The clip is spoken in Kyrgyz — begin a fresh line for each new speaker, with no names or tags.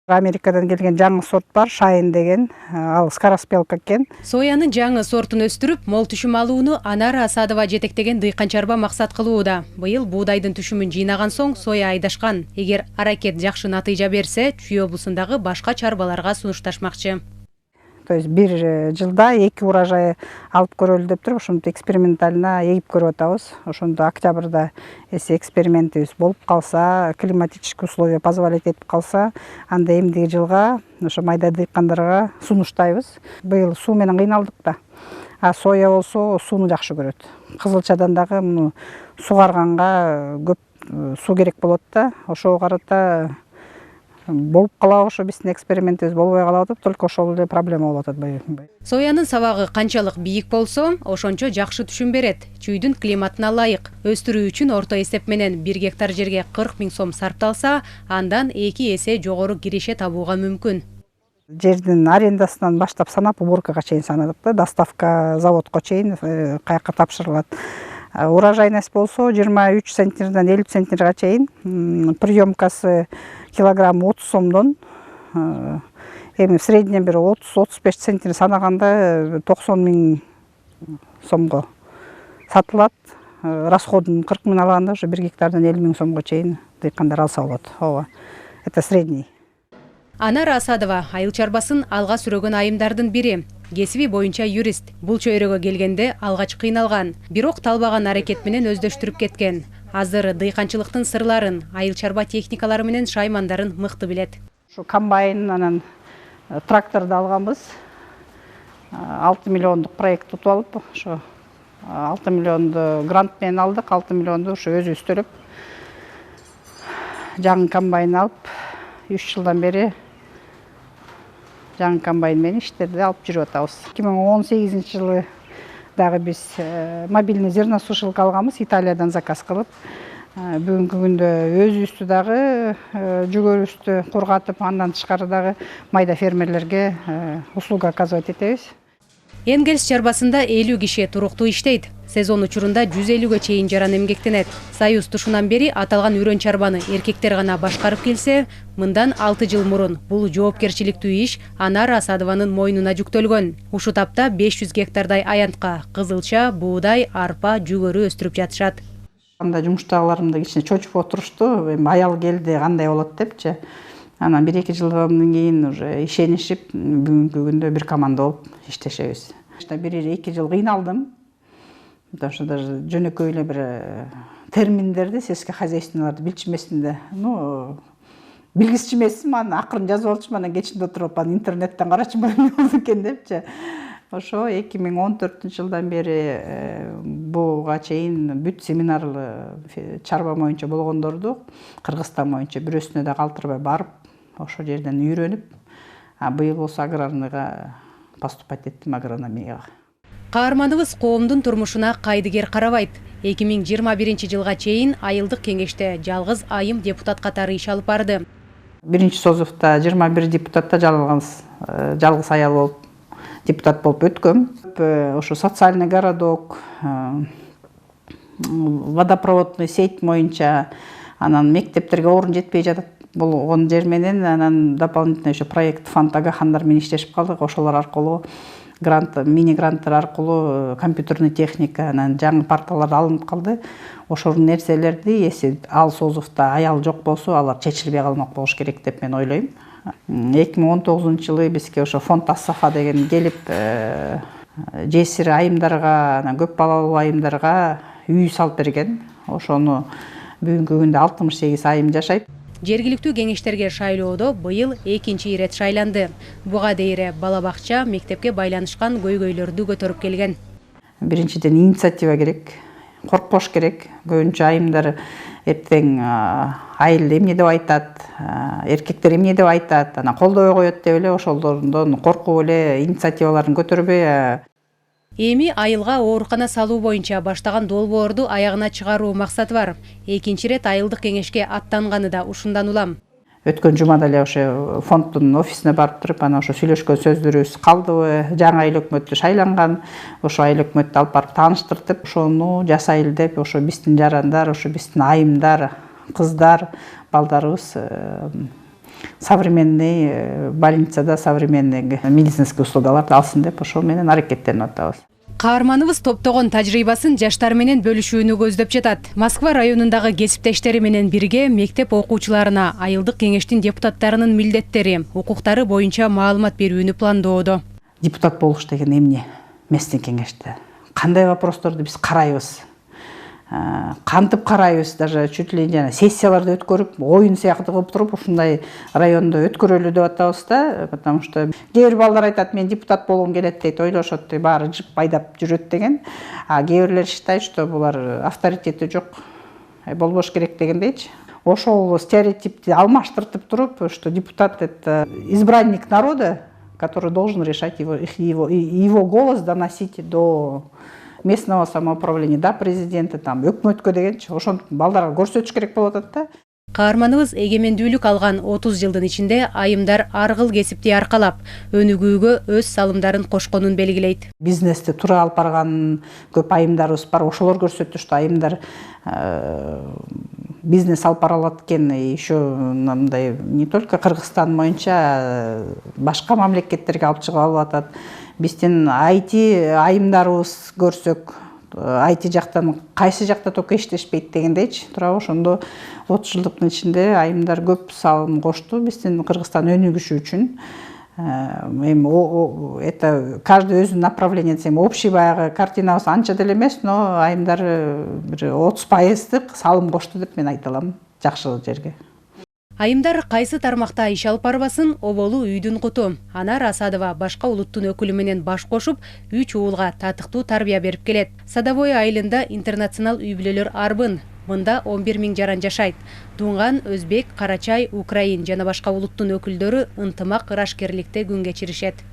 Америкадан келген жаңы сорт бар, Шайын деген, ал скороспелка экен.
Соянын жаңы сортун өстүрүп, мол түшүм алууну Анара Асадова жетектеген дыйкан чарба максат кылууда. Быйыл буудайдын түшүмүн жыйнаган соң соя айдашкан. Эгер аракет жакшы натыйжа берсе, Чүй облусундагы башка чарбаларга сунушташмакчы.
То есть бир жылда 2 урожай алып көрөлү деп туруп, ошондо экспериментально эгип көрүп атабыз. Ошондо октябрда эси экспериментибиз болуп калса, климатический условия позволять этип калса, анда эмдиги жылга ошо майда дыйкандарга сунуштайбыз. Быйыл суу менен кыйналдык да. А соя болсо сууну жакшы көрөт. Кызылчадан дагы муну сугарганга көп суу керек болот да. Ошого карата болуп калабы, ошо биздин экспериментибиз болбой калабы, только ошол эле проблема болуп атат.
Соянын сабагы канчалык бийик болсо, ошончо жакшы түшүм берет. Чүйдүн климатына ылайык. Өстүрүү үчүн орто эсеп менен 1 гектар жерге 40 000 сом сарпталса, андан 2 эсе жогору киреше табууга мүмкүн.
Жердин арендасынан баштап санап, уборкага чейин санадык да, доставка заводко чейин каяка тапшырылат. Урожай насип болсо 23 центнерден 50 центнерге чейин, приемкасы килограмм 30 сомдон, эми в среднем бир 30-35 центнер санаганда 90 000 сомго сатылат. Расходун 40 000 алганда уже 1 гектардан 50 000 сомго чейин дыйкандар алса болот. Ооба. Это средний.
Анара Асадова айыл чарбасын алга сүрөгөн айымдардын бири. Кесиби боюнча юрист. Бул чөйрөгө келгенде алгач кыйналган, бирок талбаган аракет менен өздөштүрүп кеткен. Азыр дыйканчылыктын сырларын, айыл чарба техникалары менен шаймандарын мыкты билет.
Ушу комбайн анан тракторду алганбыз. 6 миллиондук проект тутуп алып, ошо 6 миллионду грант менен алдык, 6 миллионду ошо өзүбүз төлөп. Жаңы комбайн алып, 3 жылдан бери жаңы комбайн менен иштерди алып жүрүп атабыз. 2018 жылы дагы биз мобильный зерносушилка алганбыз, Италиядан заказ кылып. Бүгүнкү күндө өзүбүздү дагы жүгөрүбүздү кургатып, андан тышкары дагы майда фермерлерге услуга оказывать этебиз.
Энгельс чарбасында 50 киши туруктуу иштейт. Сезон учурунда 150ге чейин жаран эмгектенет. Союз тушунан бери аталган үрөн чарбаны эркектер гана башкарып келсе, мындан 6 жыл мурун бул жоопкерчиликтүү иш Анара Асадованын мойнуна жүктөлгөн. Ушу тапта 500 гектардай аянтка кызылча, буудай, арпа, жүгөрү өстүрүп жатышат.
Анда жумуштагыларымды кичине чочуп отурушту, эми аял келди кандай болот депчи. Анан 1-2 жылдан кийин уже ишенишип, бүгүнкү күндө бир команда болуп иштешебиз. 1-2 жыл кыйналдым. Потому что даже жөнөкөй эле бир терминдерди, сельскохозяйственныйларды билчүмесин да. Билгисчи эмесмин, аны акырын жазып алчумун, анан кечинде отуруп, аны интернеттен карачумун, эмне болду экен депчи. Ошо 2014 жылдан бери буга чейин бүт семинарлы чарба боюнча болгондорду Кыргызстан боюнча бирөөсүнө да калтырбай барып, ошо жерден үйрөнүп, быйыл болсо аграрныйга поступать эттим, агрономияга.
Каарманыбыз коомдун турмушуна кайдыгер карабайт. 2021 жылга чейин айылдык кеңеште жалгыз айым депутат катары иш алып барды.
Биринчи созувда 21 депутатта жалгыз аял болуп депутат болуп өткөм. Ошо социальный городок, водопроводный сеть боюнча, анан мектептерге орун жетпей жатат болгон жер менен, анан дополнительно ошо проект фонд агахандар менен иштешип калдык. Ошолор аркылуу мини гранттар аркылуу компьютерный техника, анан жаңы парталар алынып калды. Ошол нерселерди эси ал созувда аял жок болсо, алар чечилбей калмак болуш керек деп мен ойлойм. 2019 жылы бизге ошо фонд Ассафа деген келип, жесир айымдарга, анан көп балалуу айымдарга үй салып берген. Ошону бүгүнкү күндө 68 айым жашайт.
Жергиликтүү кеңештерге шайлоодо быйыл 2-чи ирет шайланды. Буга дейре бала бакча, мектепке байланышкан көйгөйлөрдү көтөрүп келген.
Биринчиден инициатива керек, коркпош керек. Көбүнчө айымдар эртең айыл эмне деп айтат, эркектер эмне деп айтат, анан колдобой коет деп эле ошолдордон коркуп эле инициативаларын көтөрбөй.
Эми айылга оорукана салуу боюнча баштаган долбоорду аягына чыгаруу максаты бар. 2-чи рет айылдык кеңешке аттанганы да ушундан улам.
Өткөн жумада эле ошо фонддун офисине барып туруп, анан ошо сүйлөшкөн сөздөрүбүз калдыбы, жаңы айыл өкмөтү шайланган, ошо айыл өкмөттү алып барып тааныштыртып, ошону жасайлы деп, ошо биздин жарандар, ошо биздин айымдар, кыздар, балдарыбыз современный больницада современный медицинский услугаларды алсын деп ошол менен аракеттенип атабыз.
Каарманыбыз топтогон тажрыйбасын жаштар менен бөлүшүүнү көздөп жатат. Москва районундагы кесиптештери менен бирге мектеп окуучуларына айылдык кеңештин депутаттарынын милдеттери, укуктары боюнча маалымат берүүнү пландоодо.
Депутат болуш деген эмне? Местин кеңеште кандай вопросторду биз карайбыз? Кантип карайбыз, даже чуть ли не сессияларды өткөрүп, оюн сыяктуу кылып туруп, ушундай райондо өткөрөлү деп атабыз да, потому что кээ бир балдар айтат, мен депутат болгум келет дейт, ойлошот, баары жып айдап жүрөт деген. А кээ бирлер считайт, что булар авторитети жок, болбош керек дегендейчи. Ошол стереотипти алмаштыртып туруп, что депутат это избранник народа, который должен решать его голос доносить до местного самоуправления, да, президента, там, өкмөткө дегенчи, ошон балдарга көрсөтүш керек болуп атат да.
Каарманыбыз эгемендүүлүк алган 30 жылдын ичинде айымдар ар кыл кесипти аркалап, өнүгүүгө өз салымдарын кошконун белгилейт.
Бизнести туура алып барган көп айымдарыбыз бар, ошолор көрсөттү, что айымдар бизнес алып бара алат экен, еще мындай не только Кыргызстан боюнча башка мамлекеттерге алып чыгып алып атат. Биздин IT айымдарыбыз көрсөк, IT жактан кайсы жакта только иштешпейт дегендейчи. Туурабы, ошондо 30 жылдыктын ичинде айымдар көп салым кошту биздин Кыргызстан өнүгүшү үчүн. Это каждый өзүнүн направление десем, общий баягы картинабыз анча деле эмес, но айымдар бир 30% салым кошту деп мен айта алам, жакшы жерге.
Айымдар кайсы тармакта иш алып барбасын, оболу үйдүн куту. Анар Асадова башка улуттун өкүлү менен баш кошуп, 3 уулга татыктуу тарбия берип келет. Садовой айылында интернационал үй бүлөлөр арбын. Мында 11 000 жаран жашайт. Дунган, өзбек, карачай, украин жана башка улуттун өкүлдөрү ынтымак ырашкерликте күн кечиришет.